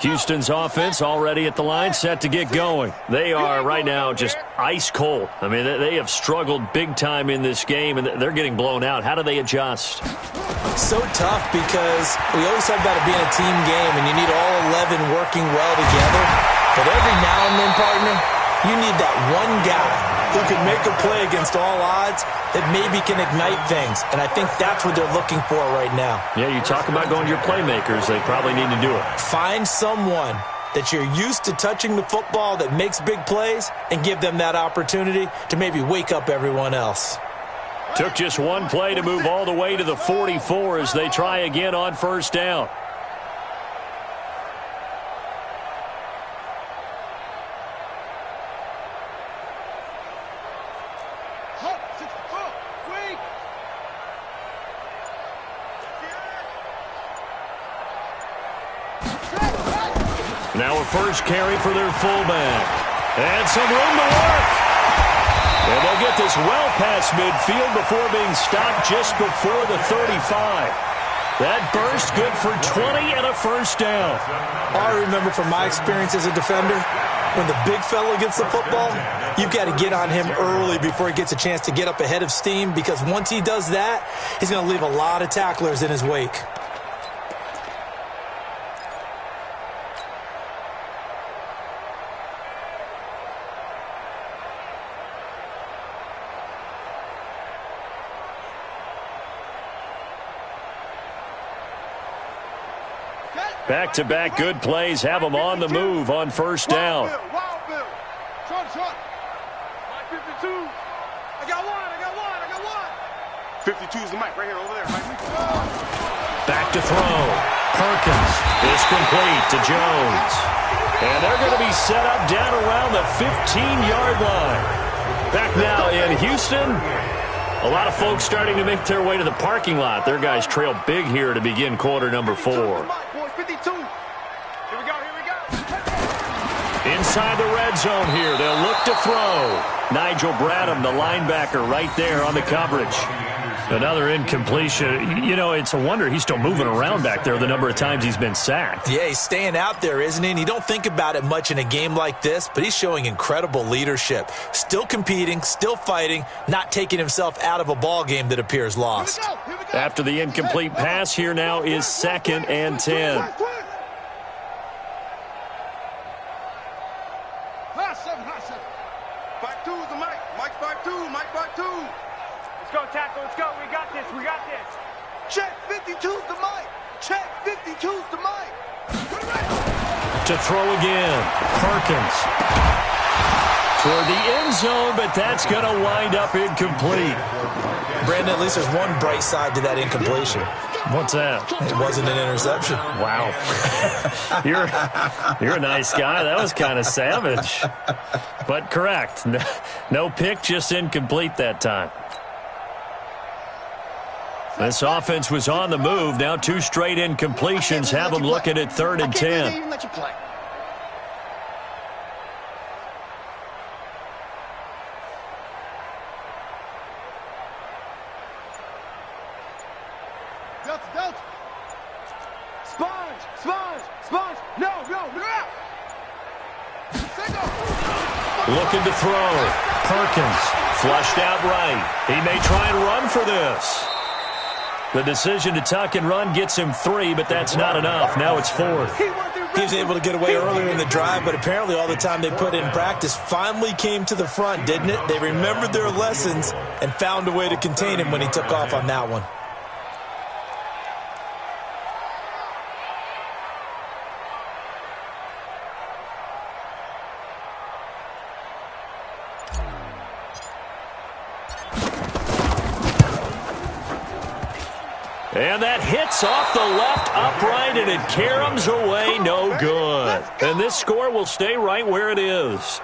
Speaker 3: Houston's offense already at the line, set to get going. They are right now just ice cold. I mean, they have struggled big time in this game, and they're getting blown out. How do they adjust?
Speaker 4: So tough, because we always talk about it being a team game, and you need all 11 working well together. But every now and then, partner, you need that one guy who can make a play against all odds that maybe can ignite things. And I think that's what they're looking for right now.
Speaker 3: Yeah, you talk about going to your playmakers. They probably need to do it.
Speaker 4: Find someone that you're used to touching the football that makes big plays and give them that opportunity to maybe wake up everyone else.
Speaker 3: Took just one play to move all the way to the 44 as they try again on first down. Now a first carry for their fullback. And some room to work. And they'll get this well past midfield before being stopped just before the 35. That burst good for 20 and a first down.
Speaker 4: I remember from my experience as a defender, when the big fella gets the football, you've got to get on him early before he gets a chance to get up ahead of steam, because once he does that, he's going to leave a lot of tacklers in his wake.
Speaker 3: Back-to-back good plays have them on the move on first down.
Speaker 2: Wild Bill. Short. 52. I got one. 52's the mic right here, over there, Mike.
Speaker 3: Back to throw. Perkins is complete to Jones. And they're going to be set up down around the 15-yard line. Back now in Houston. A lot of folks starting to make their way to the parking lot. Their guys trail big here to begin quarter number 4.
Speaker 2: 52. Here we go.
Speaker 3: Inside the red zone here. They'll look to throw. Nigel Bradham, the linebacker, right there on the coverage. Another incompletion. You know, it's a wonder he's still moving around back there the number of times he's been sacked.
Speaker 4: Yeah, he's staying out there, isn't he? And you don't think about it much in a game like this, but he's showing incredible leadership. Still competing, still fighting, not taking himself out of a ball game that appears lost.
Speaker 2: Here we go.
Speaker 3: After the incomplete pass, here now is 2nd and 10.
Speaker 2: Hot seven. 5-2's the mic. Mike 5-2. Mike 5-2.
Speaker 6: Let's go, tackle. Let's go. We got this.
Speaker 2: Check 52's the mic. Check 52's the mic.
Speaker 3: To throw again. Perkins. Toward the end zone, but that's going to wind up incomplete.
Speaker 4: Brandon, at least there's one bright side to that incompletion.
Speaker 3: What's that?
Speaker 4: It wasn't an interception.
Speaker 3: Wow. You're a nice guy. That was kind of savage. But correct. No pick, just incomplete that time. This offense was on the move. Now 2 straight incompletions have them looking at 3rd and 10.
Speaker 2: Even let you play. Delta. Sponge. No.
Speaker 3: Looking to throw. Perkins flushed out right. He may try and run for this. The decision to tuck and run gets him 3, but that's not enough. Now it's 4th.
Speaker 4: He was able to get away earlier in the drive, but apparently all the time they put in practice finally came to the front, didn't it? They remembered their lessons and found a way to contain him when he took off on that one.
Speaker 3: And that hits off the left upright, and it caroms away, no good. And this score will stay right where it is.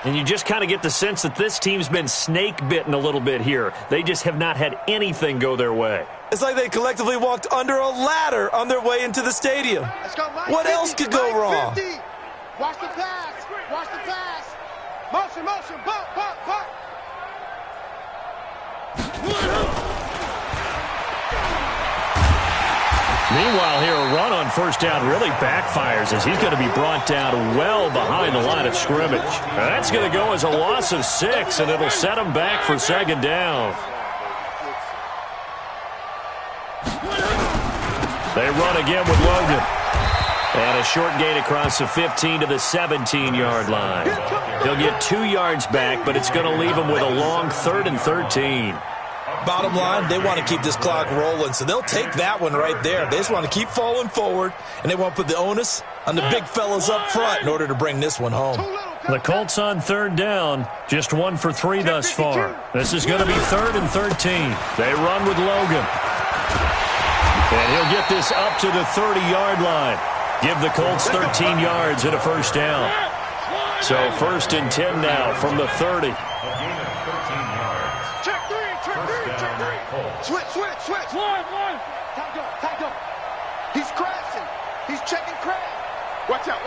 Speaker 3: And you just kind of get the sense that this team's been snake-bitten a little bit here. They just have not had anything go their way.
Speaker 4: It's like they collectively walked under a ladder on their way into the stadium. What else could go wrong?
Speaker 2: Watch the pass. Motion. Bump.
Speaker 3: Meanwhile, here, a run on first down really backfires as he's going to be brought down well behind the line of scrimmage. Now, that's going to go as a loss of 6, and it'll set him back for 2nd down. They run again with Logan. And a short gain across the 15 to the 17-yard line. He'll get 2 yards back, but it's going to leave him with a long 3rd and 13.
Speaker 4: Bottom line, they want to keep this clock rolling, so they'll take that one right there. They just want to keep falling forward, and they want to put the onus on the big fellas up front in order to bring this one home.
Speaker 3: The Colts on 3rd down, just 1 for 3 thus far. This is going to be 3rd and 13. They run with Logan. And he'll get this up to the 30-yard line. Give the Colts 13 yards and a first down. So 1st and 10 now from the 30.
Speaker 2: Switch. One. Time go. He's crashing. He's checking crash. Watch out.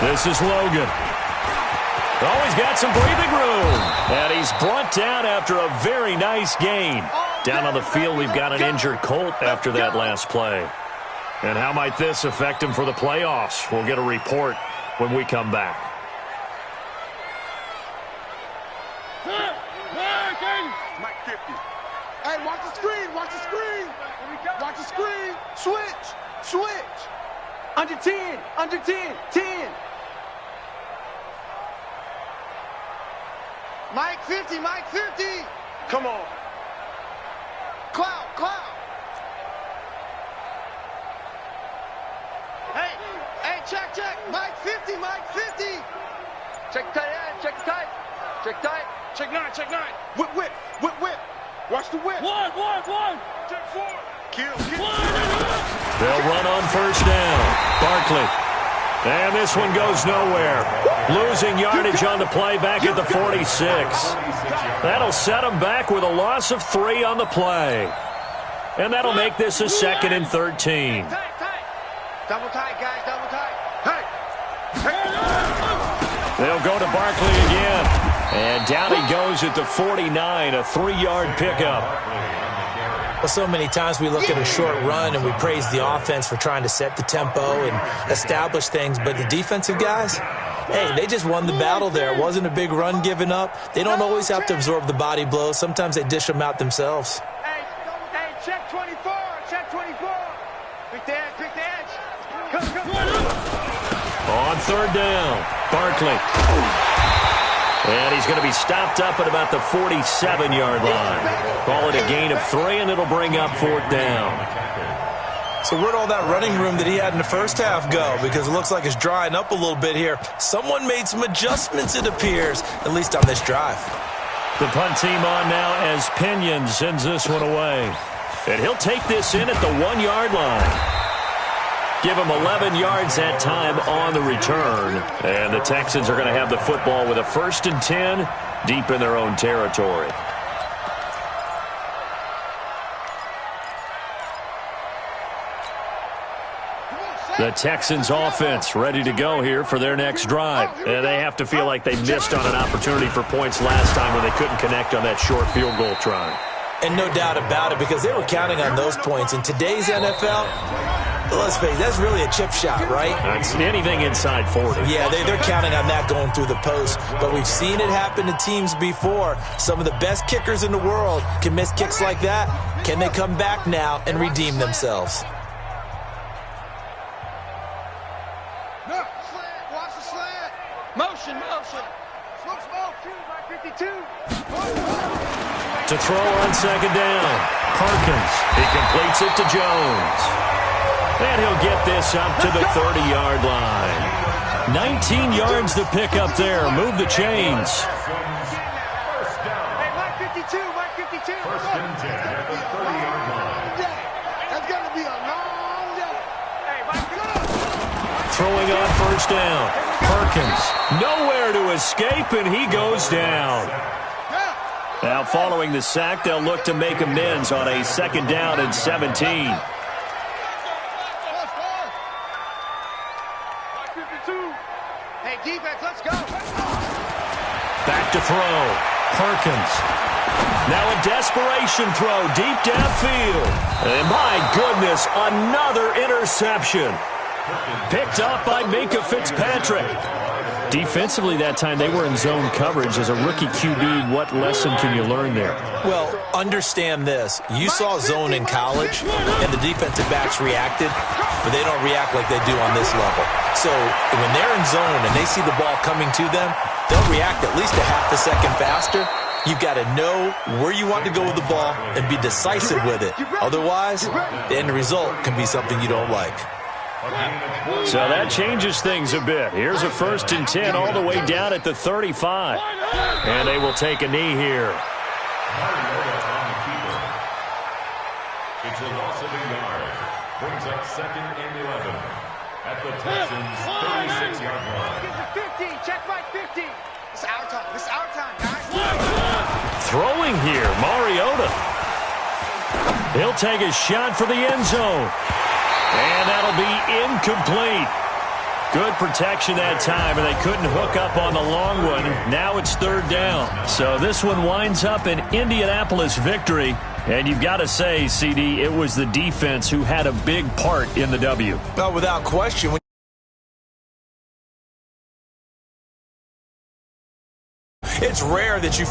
Speaker 3: This is Logan. Oh, he's got some breathing room. And he's brought down after a very nice gain. Down on the field, we've got an injured Colt after that last play. And how might this affect him for the playoffs? We'll get a report when we come back.
Speaker 2: Mike 50. Hey, watch the screen. Watch the screen. Watch the screen. Switch. Switch.
Speaker 6: Under 10. Under 10. 10.
Speaker 2: Mike 50. Mike 50. Come on. Cloud. Cloud. Hey, check. Mike 50. Mike 50.
Speaker 6: Check tight end. Check tight. Check tight.
Speaker 2: Check 9. Check 9. Whip. Watch the whip.
Speaker 6: One.
Speaker 2: Check 4. Kill.
Speaker 3: They'll run on first down. Barkley. And this one goes nowhere. Losing yardage on the play back at the 46. That'll set them back with a loss of 3 on the play. And that'll make this a 2nd and 13.
Speaker 2: Tight. Double tight, guys. Double tight. Hey.
Speaker 3: They'll go to Barkley again. And down he goes at the 49, a 3-yard pickup.
Speaker 4: Well, so many times we look at a short run and we praise the offense for trying to set the tempo and establish things, but the defensive guys, hey, they just won the battle there. It wasn't a big run given up. They don't always have to absorb the body blows. Sometimes they dish them out themselves.
Speaker 6: Hey, check 24. Check 24. Pick the edge. Come.
Speaker 3: On third down, Barkley. And he's going to be stopped up at about the 47-yard line. Call it a gain of 3, and it'll bring up 4th down.
Speaker 4: So where'd all that running room that he had in the first half go? Because it looks like it's drying up a little bit here. Someone made some adjustments, it appears, at least on this drive.
Speaker 3: The punt team on now as Pinion sends this one away. And he'll take this in at the 1-yard line. Give him 11 yards that time on the return. And the Texans are going to have the football with a 1st and 10 deep in their own territory. The Texans offense ready to go here for their next drive. And they have to feel like they missed on an opportunity for points last time when they couldn't connect on that short field goal try.
Speaker 4: And no doubt about it, because they were counting on those points. In today's NFL, let's face it, that's really a chip shot, right?
Speaker 3: That's anything inside 40.
Speaker 4: Yeah, they're counting on that going through the post. But we've seen it happen to teams before. Some of the best kickers in the world can miss kicks like that. Can they come back now and redeem themselves?
Speaker 2: Watch the slant.
Speaker 6: Motion.
Speaker 2: Smoke.
Speaker 6: Mike 52.
Speaker 3: To throw on second down, Perkins. He completes it to Jones. And he'll get this up to the 30-yard line. 19 yards to pick up there. Move the chains.
Speaker 6: Hey, Mike 52. Mike 52.
Speaker 5: 1st and 10 at the 30-yard line.
Speaker 2: That's going to be a long day.
Speaker 6: Hey, Mike 52.
Speaker 3: Throwing on first down, Perkins. Nowhere to escape, and he goes down. Now, following the sack, they'll look to make amends on a 2nd down and 17.
Speaker 2: Hey, defense, let's go.
Speaker 3: Back to throw. Perkins. Now a desperation throw deep downfield. And my goodness, another interception. Picked up by Minkah Fitzpatrick. Defensively that time, they were in zone coverage. As a rookie QB, what lesson can you learn there?
Speaker 4: Well, understand this. You saw zone in college, and the defensive backs reacted, but they don't react like they do on this level. So when they're in zone and they see the ball coming to them, they'll react at least a half a second faster. You've got to know where you want to go with the ball and be decisive with it. Otherwise, the end result can be something you don't like.
Speaker 3: So that changes things a bit. Here's a 1st and 10 all the way down at the 35. And they will take a knee here.
Speaker 5: It's a loss of a yard. Brings up 2nd and 11 at the Texans' 36-yard line.
Speaker 6: 50. Check Mike 50.
Speaker 2: It's our time. This is our time, guys.
Speaker 3: Throwing here, Mariota. He'll take a shot for the end zone. And that'll be incomplete. Good protection that time, and they couldn't hook up on the long one. Now it's third down. So this one winds up an Indianapolis victory. And you've got to say, CD, it was the defense who had a big part in the W.
Speaker 4: Well, without question. It's rare that you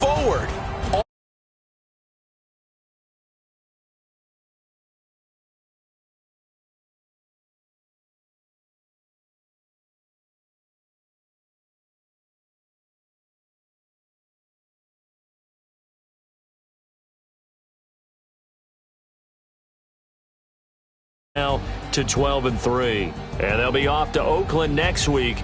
Speaker 4: forward.
Speaker 3: Now to 12-3, and they'll be off to Oakland next week